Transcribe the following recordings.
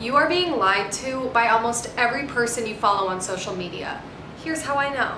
You are being lied to by almost every person you follow on social media. Here's how I know.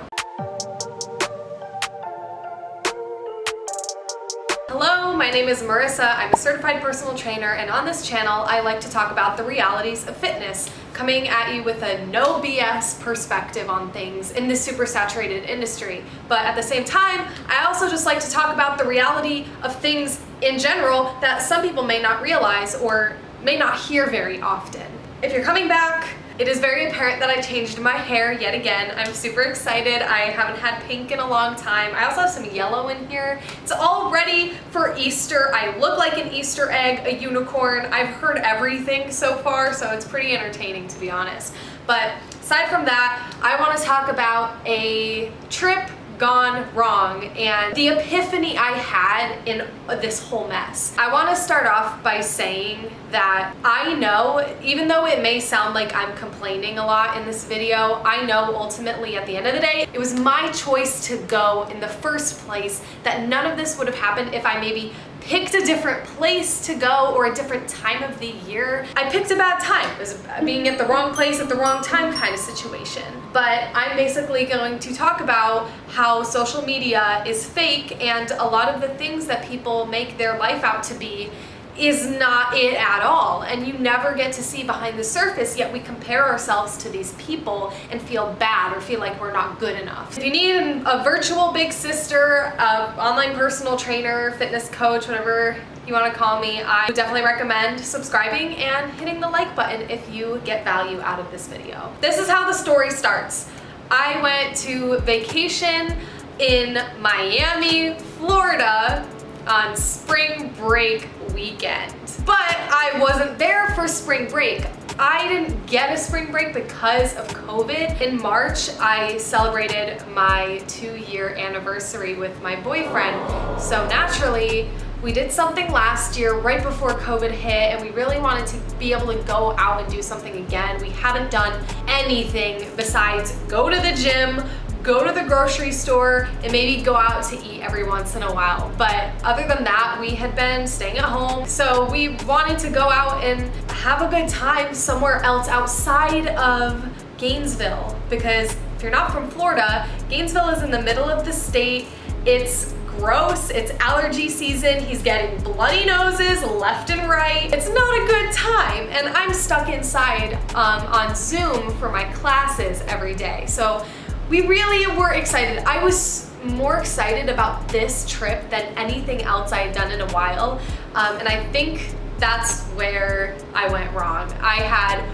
Hello, my name is Marissa. I'm a certified personal trainer, and on this channel, I like to talk about the realities of fitness, coming at you with a no BS perspective on things in this super saturated industry. But at the same time, I also just like to talk about the reality of things in general that some people may not realize or may not hear very often. If you're coming back, it is very apparent that I changed my hair yet again. I'm super excited. I haven't had pink in a long time. I also have some yellow in here. It's all ready for Easter. I look like an Easter egg, a unicorn. I've heard everything so far, so it's pretty entertaining, to be honest. But aside from that, I want to talk about a trip gone wrong and the epiphany I had in this whole mess. I want to start off by saying that I know, even though it may sound like I'm complaining a lot in this video, I know ultimately at the end of the day, it was my choice to go in the first place, that none of this would have happened if I maybe picked a different place to go or a different time of the year. I picked a bad time. It was being at the wrong place at the wrong time kind of situation. But I'm basically going to talk about how social media is fake, and a lot of the things that people make their life out to be is not it at all, and you never get to see behind the surface, yet we compare ourselves to these people and feel bad or feel like we're not good enough. If you need a virtual big sister, online personal trainer, fitness coach, whatever you want to call me, I would definitely recommend subscribing and hitting the like button if you get value out of this video. This is how the story starts. I went to vacation in Miami, Florida on spring break weekend. But I wasn't there for spring break. I didn't get a spring break because of COVID. In March, I celebrated my 2-year anniversary with my boyfriend. So naturally, we did something last year right before COVID hit, and we really wanted to be able to go out and do something again. We haven't done anything besides go to the gym, go to the grocery store, and maybe go out to eat every once in a while. But other than that, we had been staying at home. So we wanted to go out and have a good time somewhere else outside of Gainesville. Because if you're not from Florida, Gainesville is in the middle of the state. It's gross, it's allergy season, he's getting bloody noses left and right. It's not a good time, and I'm stuck inside on Zoom for my classes every day. So we really were excited. I was more excited about this trip than anything else I had done in a while, and I think that's where I went wrong. I had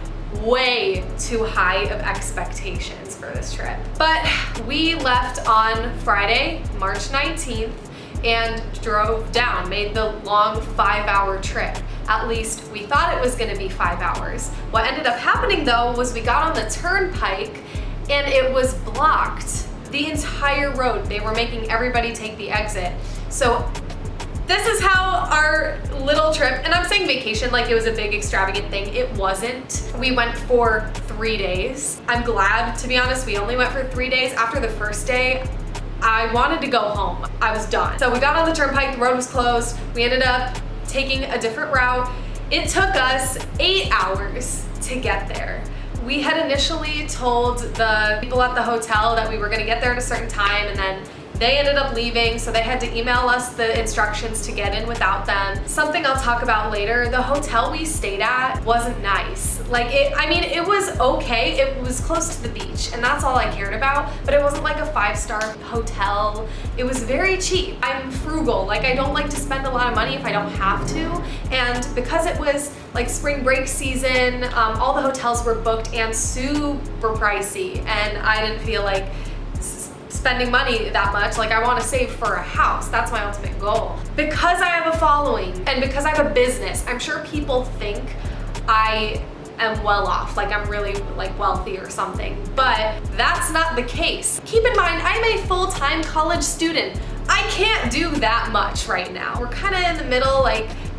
way too high of expectations for this trip. But we left on Friday, March 19th, and drove down, made the long 5-hour trip. At least we thought it was gonna be 5 hours. What ended up happening though was we got on the turnpike and it was blocked, the entire road. They were making everybody take the exit. So this is how our little trip, and I'm saying vacation like it was a big extravagant thing, it wasn't. We went for 3 days. I'm glad, to be honest, we only went for 3 days. After the first day, I wanted to go home. I was done. So we got on the turnpike, the road was closed. We ended up taking a different route. It took us 8 hours to get there. We had initially told the people at the hotel that we were gonna get there at a certain time, and then they ended up leaving, so they had to email us the instructions to get in without them. Something I'll talk about later, the hotel we stayed at wasn't nice. It was okay, it was close to the beach, and that's all I cared about, but it wasn't like a 5-star hotel. It was very cheap. I'm frugal, I don't like to spend a lot of money if I don't have to, and because it was like spring break season, all the hotels were booked and super pricey, and I didn't feel like spending money that much. I want to save for a house. That's my ultimate goal. Because I have a following and because I have a business, I'm sure people think I am well off, I'm really wealthy or something, but that's not the case. Keep in mind, I'm a full-time college student. I can't do that much right now. We're kind of in the middle,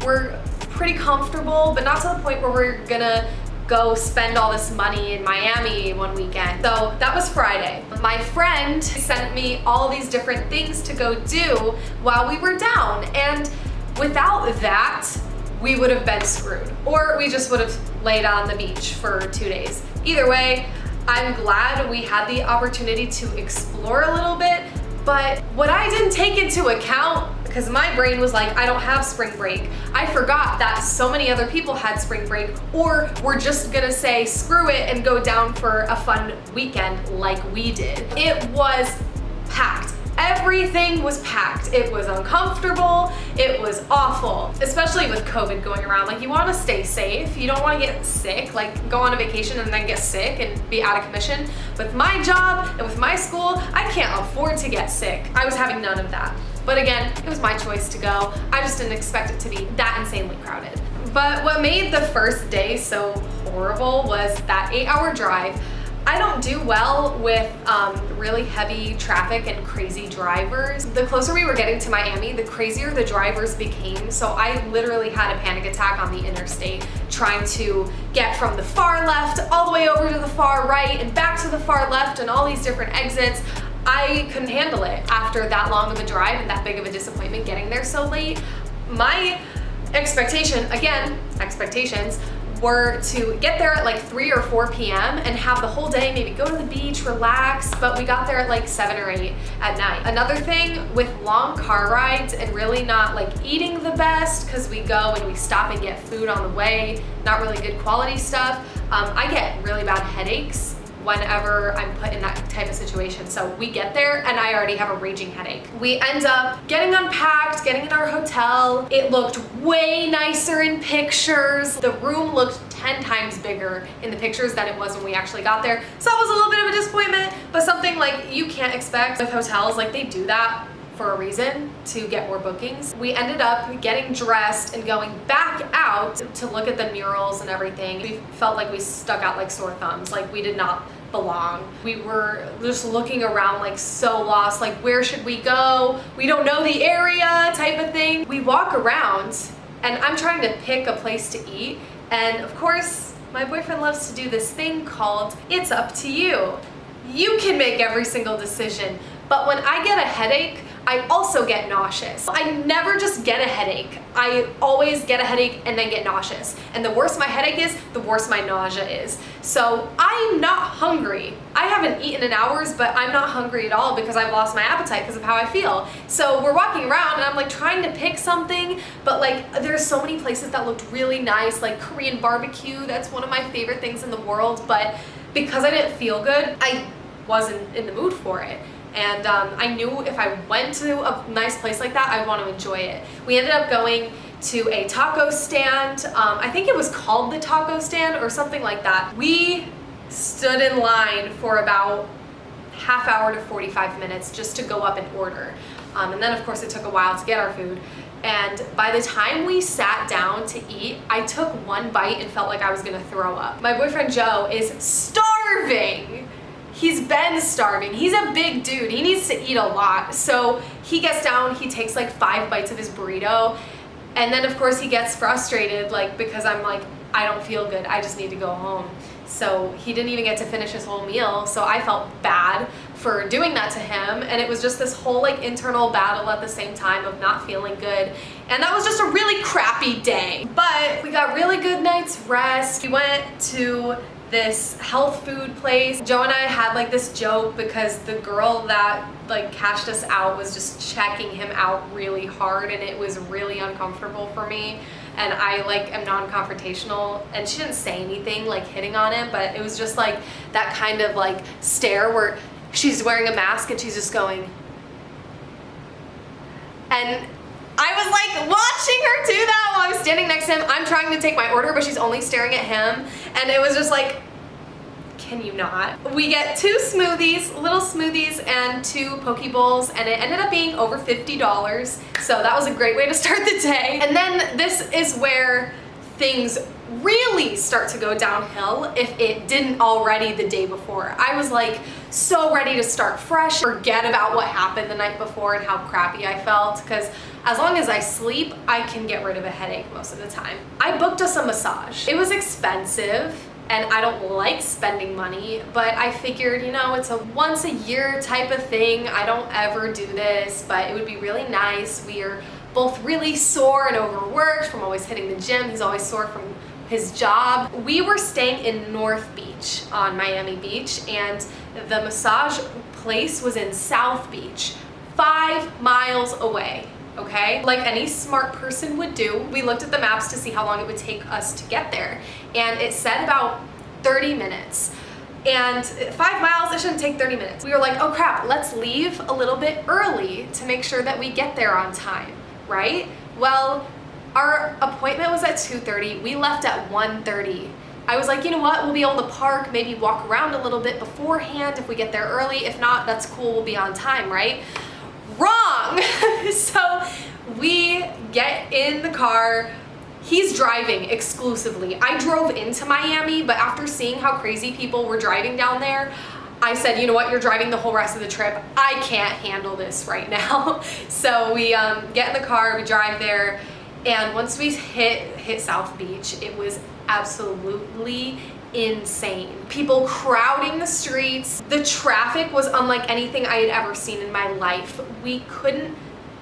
we're pretty comfortable, but not to the point where we're gonna go spend all this money in Miami one weekend. So that was Friday. My friend sent me all these different things to go do while we were down, and without that, we would have been screwed, or we just would have laid on the beach for 2 days. Either way, I'm glad we had the opportunity to explore a little bit, but what I didn't take into account, because my brain was like, I don't have spring break, I forgot that so many other people had spring break, or were just gonna say screw it and go down for a fun weekend like we did. It was packed. Everything was packed. It was uncomfortable. It was awful, especially with COVID going around. Like, you want to stay safe. You don't want to get sick, like go on a vacation and then get sick and be out of commission. With my job and with my school, I can't afford to get sick. I was having none of that. But again, it was my choice to go. I just didn't expect it to be that insanely crowded. But what made the first day so horrible was that 8-hour drive. I don't do well with really heavy traffic and crazy drivers. The closer we were getting to Miami, the crazier the drivers became. So I literally had a panic attack on the interstate trying to get from the far left all the way over to the far right and back to the far left and all these different exits. I couldn't handle it after that long of a drive and that big of a disappointment getting there so late. My expectation, again, expectations, were to get there at like 3 or 4 p.m. and have the whole day, maybe go to the beach, relax, but we got there at like 7 or 8 at night. Another thing with long car rides and really not like eating the best, because we go and we stop and get food on the way, not really good quality stuff, I get really bad headaches whenever I'm put in that type of situation. So we get there and I already have a raging headache. We end up getting unpacked, getting in our hotel. It looked way nicer in pictures. The room looked 10 times bigger in the pictures than it was when we actually got there. So it was a little bit of a disappointment, but something like you can't expect with hotels. Like, they do that for a reason, to get more bookings. We ended up getting dressed and going back out to look at the murals and everything. We felt like we stuck out like sore thumbs, like we did not belong. We were just looking around like so lost, like where should we go? We don't know the area type of thing. We walk around and I'm trying to pick a place to eat, and of course my boyfriend loves to do this thing called it's up to you. You can make every single decision. But when I get a headache, I also get nauseous. I never just get a headache. I always get a headache and then get nauseous. And the worse my headache is, the worse my nausea is. So I'm not hungry. I haven't eaten in hours, but I'm not hungry at all because I've lost my appetite because of how I feel. So we're walking around and I'm like trying to pick something, but like there's so many places that looked really nice, like Korean barbecue. That's one of my favorite things in the world. But because I didn't feel good, I wasn't in the mood for it. And I knew if I went to a nice place like that, I'd want to enjoy it. We ended up going to a taco stand. I think it was called the taco stand or something like that. We stood in line for about half hour to 45 minutes just to go up and order. And then of course it took a while to get our food. And by the time we sat down to eat, I took one bite and felt like I was gonna throw up. My boyfriend Joe is starving. He's been starving. He's a big dude. He needs to eat a lot. So he gets down, he takes like 5 bites of his burrito. And then of course he gets frustrated, like, because I'm like, I don't feel good. I just need to go home. So he didn't even get to finish his whole meal. So I felt bad for doing that to him. And it was just this whole like internal battle at the same time of not feeling good. And that was just a really crappy day. But we got really good night's rest. We went to this health food place. Joe and I had like this joke because the girl that like cashed us out was just checking him out really hard, and it was really uncomfortable for me. And I like am non-confrontational, and she didn't say anything like hitting on him, but it was just like that kind of like stare where she's wearing a mask and she's just going. And I was like watching her do that while I was standing next to him. I'm trying to take my order, but she's only staring at him. And it was just like, can you not? We get 2 smoothies, little smoothies, and 2 poke bowls, and it ended up being over $50. So that was a great way to start the day. And then this is where things really start to go downhill if it didn't already the day before. I was like so ready to start fresh, forget about what happened the night before and how crappy I felt, because as long as I sleep, I can get rid of a headache most of the time. I booked us a massage. It was expensive, and I don't like spending money, but I figured, you know, it's a once a year type of thing. I don't ever do this, but it would be really nice. We are both really sore and overworked from always hitting the gym. He's always sore from his job. We were staying in North Beach on Miami Beach, and the massage place was in South Beach, 5 miles away. Okay, like any smart person would do, we looked at the maps to see how long it would take us to get there, and it said about 30 minutes. And 5 miles, it shouldn't take 30 minutes. We were like, oh crap, let's leave a little bit early to make sure that we get there on time, right? Well, our appointment was at 2:30. We left at 1:30. I was like, you know what, we'll be able to park, maybe walk around a little bit beforehand if we get there early. If not, that's cool, we'll be on time, right? Wrong! So we get in the car. He's driving exclusively. I drove into Miami, but after seeing how crazy people were driving down there, I said, you know what, you're driving the whole rest of the trip. I can't handle this right now. So we get in the car, we drive there, and once we hit South Beach, it was absolutely insane. People crowding the streets. The traffic was unlike anything I had ever seen in my life. We couldn't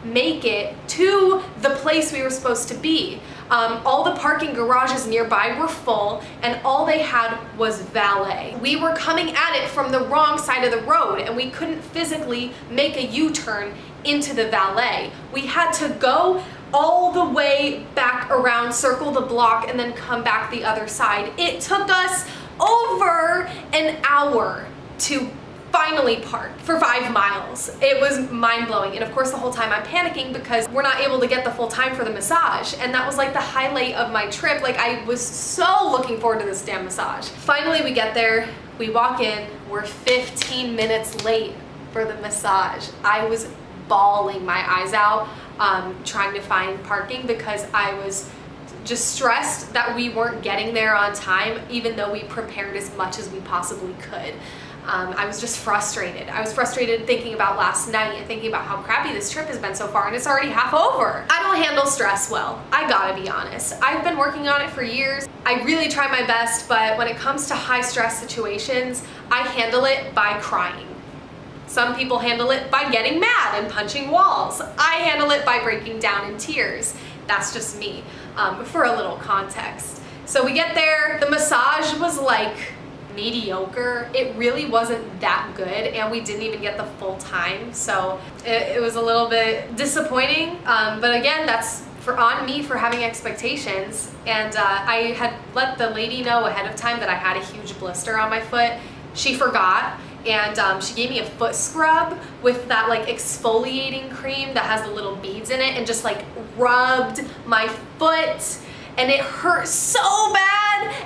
make it to the place we were supposed to be. All the parking garages nearby were full, and all they had was valet. We were coming at it from the wrong side of the road, and we couldn't physically make a U-turn into the valet. We had to go all the way back around, circle the block, and then come back the other side. It took us over an hour to finally park for 5 miles. It was mind-blowing, and of course the whole time I'm panicking because we're not able to get the full time for the massage, and that was like the highlight of my trip. Like, I was so looking forward to this damn massage. Finally we get there, we walk in, we're 15 minutes late for the massage. I was bawling my eyes out trying to find parking because I was just stressed that we weren't getting there on time, even though we prepared as much as we possibly could. I was just frustrated. I was frustrated thinking about last night and thinking about how crappy this trip has been so far, and it's already half over. I don't handle stress well, I gotta be honest. I've been working on it for years. I really try my best, but when it comes to high stress situations, I handle it by crying. Some people handle it by getting mad and punching walls. I handle it by breaking down in tears. That's just me, for a little context. So we get there, the massage was like mediocre. It really wasn't that good, and we didn't even get the full time, so it was a little bit disappointing, but again, that's on me for having expectations. And I had let the lady know ahead of time that I had a huge blister on my foot. She forgot, and she gave me a foot scrub with that like exfoliating cream that has the little beads in it, and just like rubbed my foot, and it hurt so bad.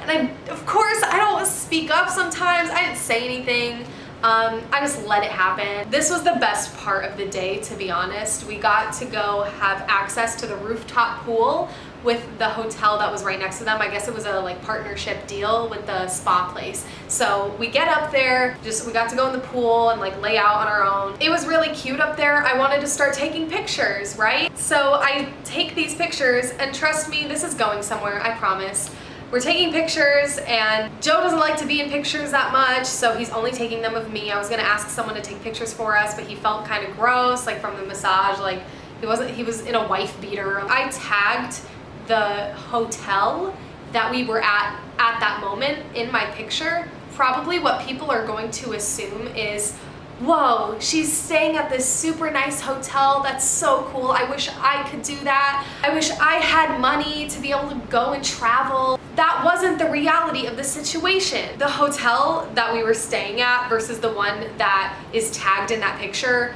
And of course, I don't speak up sometimes. I didn't say anything. I just let it happen. This was the best part of the day, to be honest. We got to go have access to the rooftop pool with the hotel that was right next to them. I guess it was a like partnership deal with the spa place. So we get up there, we got to go in the pool and like lay out on our own. It was really cute up there. I wanted to start taking pictures, right? So I take these pictures, and trust me, this is going somewhere, I promise. We're taking pictures, and Joe doesn't like to be in pictures that much, so he's only taking them of me. I was gonna ask someone to take pictures for us, but he felt kind of gross, like from the massage, like he was in a wife beater. I tagged the hotel that we were at that moment in my picture. Probably what people are going to assume is, whoa, she's staying at this super nice hotel. That's so cool. I wish I could do that. I wish I had money to be able to go and travel. That wasn't the reality of the situation. The hotel that we were staying at versus the one that is tagged in that picture,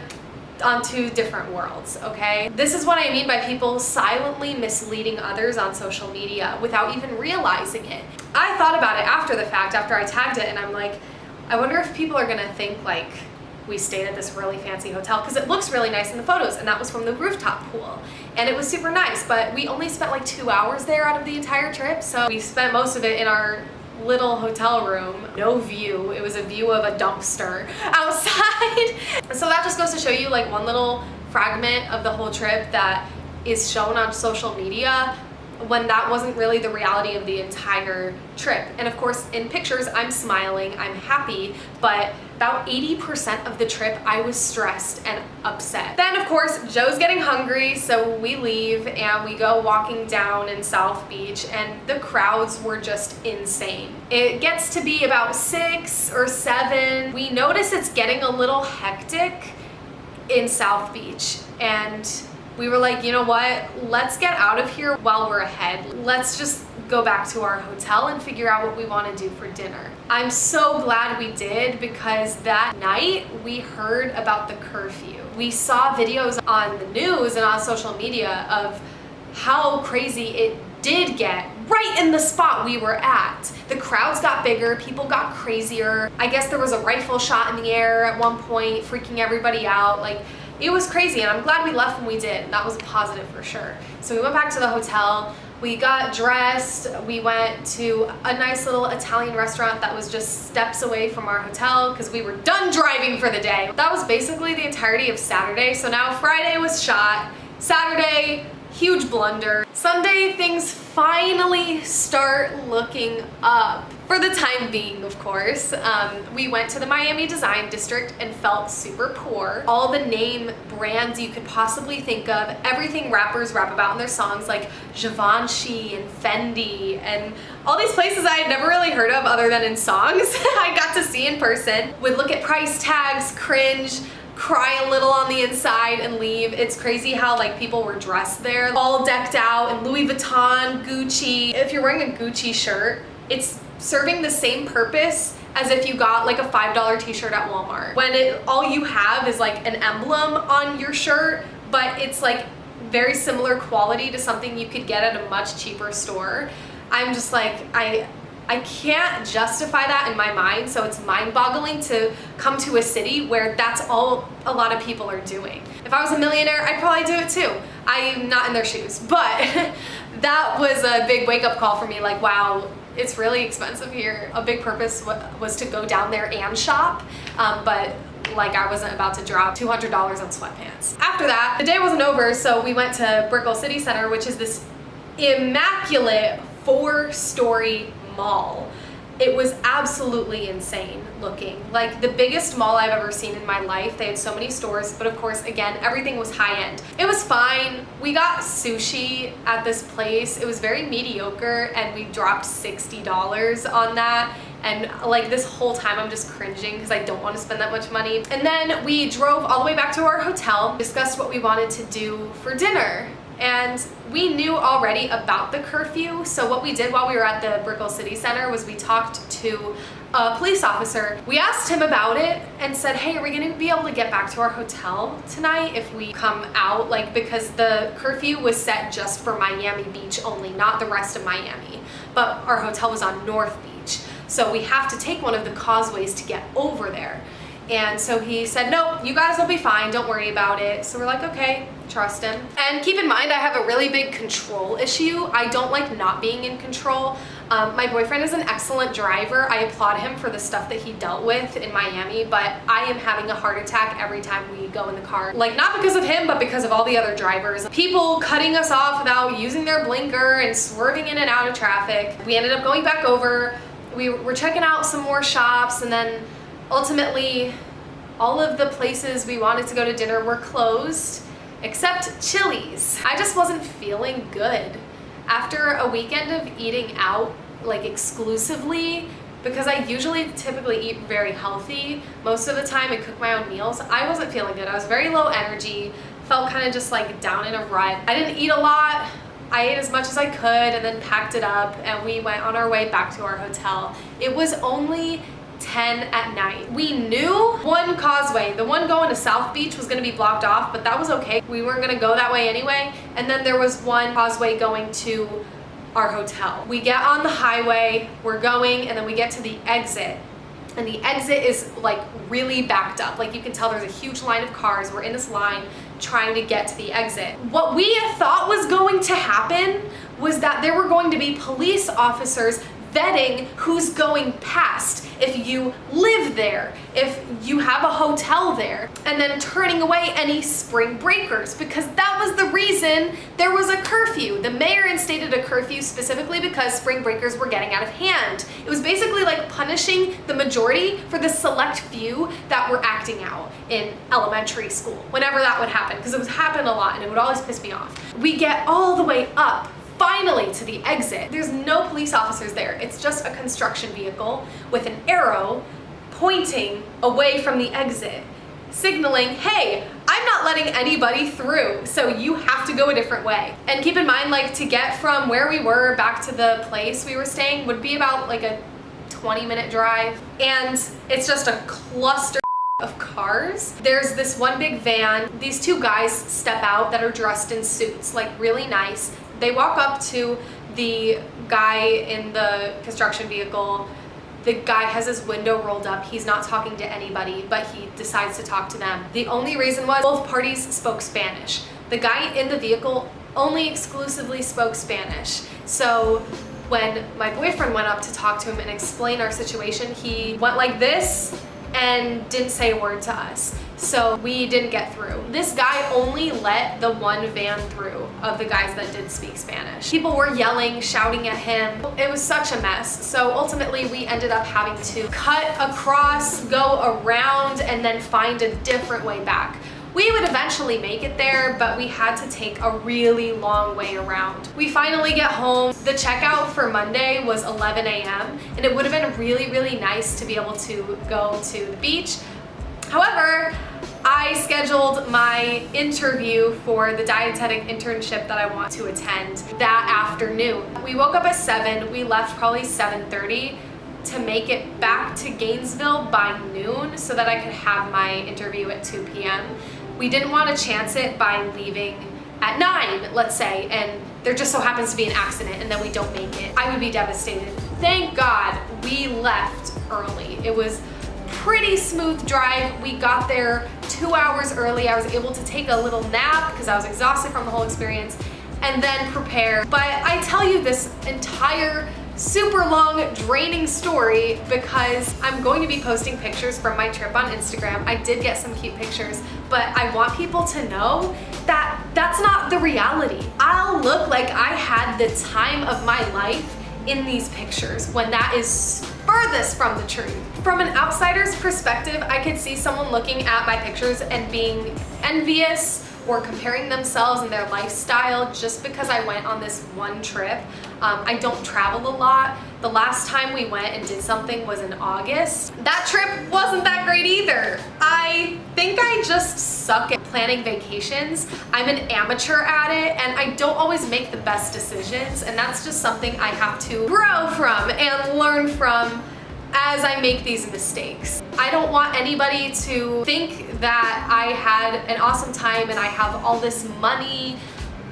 on two different worlds, okay? This is what I mean by people silently misleading others on social media without even realizing it. I thought about it after the fact, after I tagged it, and I'm like, I wonder if people are gonna think like we stayed at this really fancy hotel, because it looks really nice in the photos, and that was from the rooftop pool, and it was super nice, but we only spent like 2 hours there out of the entire trip, so we spent most of it in our little hotel room. No view. It was a view of a dumpster outside. So that just goes to show you like one little fragment of the whole trip that is shown on social media, when that wasn't really the reality of the entire trip. And of course, in pictures, I'm smiling, I'm happy, but About 80% of the trip, I was stressed and upset. Then, of course, Joe's getting hungry, so we leave and we go walking down in South Beach, and the crowds were just insane. It gets to be about 6 or 7. We notice it's getting a little hectic in South Beach, and we were like, you know what? Let's get out of here while we're ahead. Let's just go back to our hotel and figure out what we want to do for dinner. I'm so glad we did, because that night we heard about the curfew. We saw videos on the news and on social media of how crazy it did get right in the spot we were at. The crowds got bigger, people got crazier. I guess there was a rifle shot in the air at one point, freaking everybody out. Like, it was crazy, and I'm glad we left when we did. That was a positive for sure. So we went back to the hotel. We got dressed, we went to a nice little Italian restaurant that was just steps away from our hotel because we were done driving for the day. That was basically the entirety of Saturday. So now Friday was shot, Saturday, huge blunder. Sunday, things finally start looking up. For the time being, of course. We went to the Miami Design District and felt super poor. All the name brands you could possibly think of, everything rappers rap about in their songs, like Givenchy and Fendi, and all these places I had never really heard of other than in songs, I got to see in person. Would look at price tags, cringe, cry a little on the inside, and leave. It's crazy how like people were dressed there, all decked out in Louis Vuitton, Gucci. If you're wearing a Gucci shirt, it's serving the same purpose as if you got like a $5 t-shirt at Walmart. When all you have is like an emblem on your shirt, but it's like very similar quality to something you could get at a much cheaper store. I'm just like, I can't justify that in my mind, so it's mind-boggling to come to a city where that's all a lot of people are doing. If I was a millionaire, I'd probably do it too. I'm not in their shoes, but that was a big wake-up call for me, like, wow, it's really expensive here. A big purpose was to go down there and shop, but like I wasn't about to drop $200 on sweatpants. After that, the day wasn't over, so we went to Brickell City Center, which is this immaculate 4-story mall. It was absolutely insane looking. Like the biggest mall I've ever seen in my life. They had so many stores, but of course, again, everything was high end. It was fine. We got sushi at this place. It was very mediocre, and we dropped $60 on that. And like this whole time I'm just cringing because I don't want to spend that much money. And then we drove all the way back to our hotel, discussed what we wanted to do for dinner. And we knew already about the curfew, so what we did while we were at the Brickell City Center was we talked to a police officer. We asked him about it and said, hey, are we gonna be able to get back to our hotel tonight if we come out? Like, because the curfew was set just for Miami Beach only, not the rest of Miami. But our hotel was on North Beach, so we have to take one of the causeways to get over there. And so he said, no, you guys will be fine, don't worry about it. So we're like, okay, trust him. And keep in mind, I have a really big control issue. I don't like not being in control. My boyfriend is an excellent driver. I applaud him for the stuff that he dealt with in Miami, but I am having a heart attack every time we go in the car. Like, not because of him, but because of all the other drivers. People cutting us off without using their blinker and swerving in and out of traffic. We ended up going back over. We were checking out some more shops, and then ultimately, all of the places we wanted to go to dinner were closed, except Chili's. I just wasn't feeling good. After a weekend of eating out, like exclusively, because I usually typically eat very healthy most of the time and cook my own meals, I wasn't feeling good. I was very low energy, felt kind of just like down in a rut. I didn't eat a lot. I ate as much as I could and then packed it up, and we went on our way back to our hotel. It was only 10 at night. We knew one causeway, the one going to South Beach, was going to be blocked off, but that was okay. We weren't going to go that way anyway. And then there was one causeway going to our hotel. We get on the highway, we're going, and then we get to the exit. And the exit is like really backed up. Like you can tell there's a huge line of cars. We're in this line trying to get to the exit. What we thought was going to happen was that there were going to be police officers vetting who's going past, if you live there, if you have a hotel there, and then turning away any spring breakers, because that was the reason there was a curfew. The mayor instated a curfew specifically because spring breakers were getting out of hand. It was basically like punishing the majority for the select few that were acting out in elementary school, whenever that would happen, because it would happen a lot and it would always piss me off. We get all the way up finally to the exit. There's no police officers there. It's just a construction vehicle with an arrow pointing away from the exit, signaling, hey, I'm not letting anybody through, so you have to go a different way. And keep in mind, like, to get from where we were back to the place we were staying would be about like a 20-minute drive, and it's just a cluster of cars. There's this one big van. These two guys step out that are dressed in suits, like really nice. They walk up to the guy in the construction vehicle. The guy has his window rolled up. He's not talking to anybody, but he decides to talk to them. The only reason was both parties spoke Spanish. The guy in the vehicle only exclusively spoke Spanish. So when my boyfriend went up to talk to him and explain our situation, he went like this and didn't say a word to us. So we didn't get through. This guy only let the one van through of the guys that did speak Spanish. People were yelling, shouting at him. It was such a mess. So ultimately we ended up having to cut across, go around, and then find a different way back. We would eventually make it there, but we had to take a really long way around. We finally get home. The checkout for Monday was 11 a.m. and it would have been really, really nice to be able to go to the beach. However, I scheduled my interview for the dietetic internship that I want to attend that afternoon. We woke up at 7, we left probably 7:30 to make it back to Gainesville by noon so that I could have my interview at 2 p.m. We didn't want to chance it by leaving at 9, let's say, and there just so happens to be an accident and then we don't make it. I would be devastated. Thank God we left early. It was pretty smooth drive. We got there 2 hours early. I was able to take a little nap because I was exhausted from the whole experience and then prepare. But I tell you this entire super long, draining story because I'm going to be posting pictures from my trip on Instagram. I did get some cute pictures, but I want people to know that that's not the reality. I'll look like I had the time of my life in these pictures when that is furthest from the truth. From an outsider's perspective, I could see someone looking at my pictures and being envious or comparing themselves and their lifestyle just because I went on this one trip. I don't travel a lot. The last time we went and did something was in August. That trip wasn't that great either. I think I just suck at planning vacations. I'm an amateur at it and I don't always make the best decisions, and that's just something I have to grow from and learn from as I make these mistakes. I don't want anybody to think that I had an awesome time and I have all this money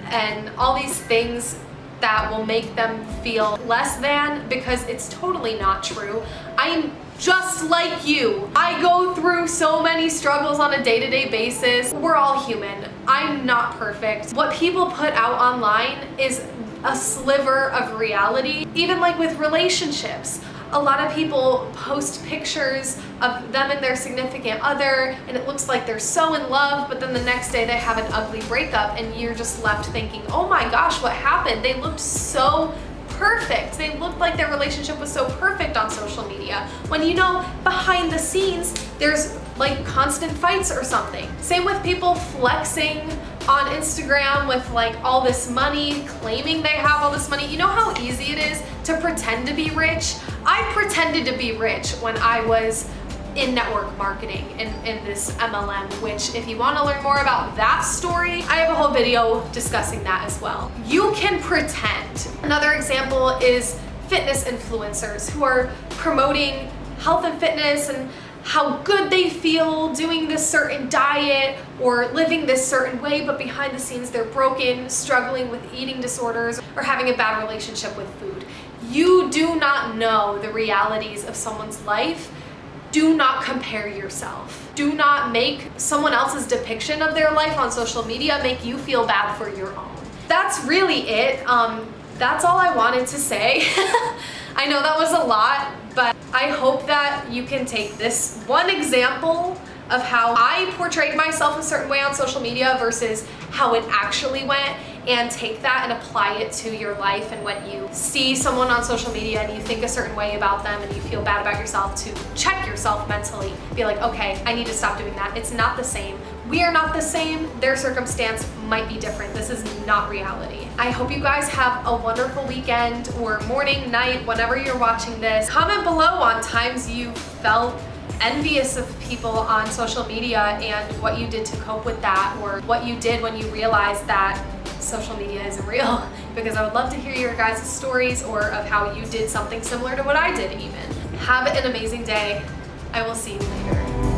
and all these things that will make them feel less than, because it's totally not true. I'm just like you. I go through so many struggles on a day-to-day basis. We're all human. I'm not perfect. What people put out online is a sliver of reality. Even like with relationships, a lot of people post pictures of them and their significant other and it looks like they're so in love, but then the next day they have an ugly breakup and you're just left thinking, oh my gosh, what happened? They looked so perfect. They looked like their relationship was so perfect on social media, when you know behind the scenes there's like constant fights or something. Same with people flexing on Instagram with like all this money, claiming they have all this money. You know how easy it is to pretend to be rich? I pretended to be rich when I was in network marketing in this MLM, which if you want to learn more about that story, I have a whole video discussing that as well. You can pretend. Another example is fitness influencers who are promoting health and fitness and how good they feel doing this certain diet or living this certain way, but behind the scenes they're broken, struggling with eating disorders, or having a bad relationship with food. You do not know the realities of someone's life. Do not compare yourself. Do not make someone else's depiction of their life on social media make you feel bad for your own. That's really it. That's all I wanted to say. I know that was a lot, but I hope that you can take this one example of how I portrayed myself a certain way on social media versus how it actually went, and take that and apply it to your life. And when you see someone on social media and you think a certain way about them and you feel bad about yourself, to check yourself mentally. Be like, okay, I need to stop doing that. It's not the same. We are not the same. Their circumstance might be different. This is not reality. I hope you guys have a wonderful weekend or morning, night, whenever you're watching this. Comment below on times you felt envious of people on social media and what you did to cope with that, or what you did when you realized that social media isn't real, because I would love to hear your guys' stories, or of how you did something similar to what I did even. Have an amazing day. I will see you later.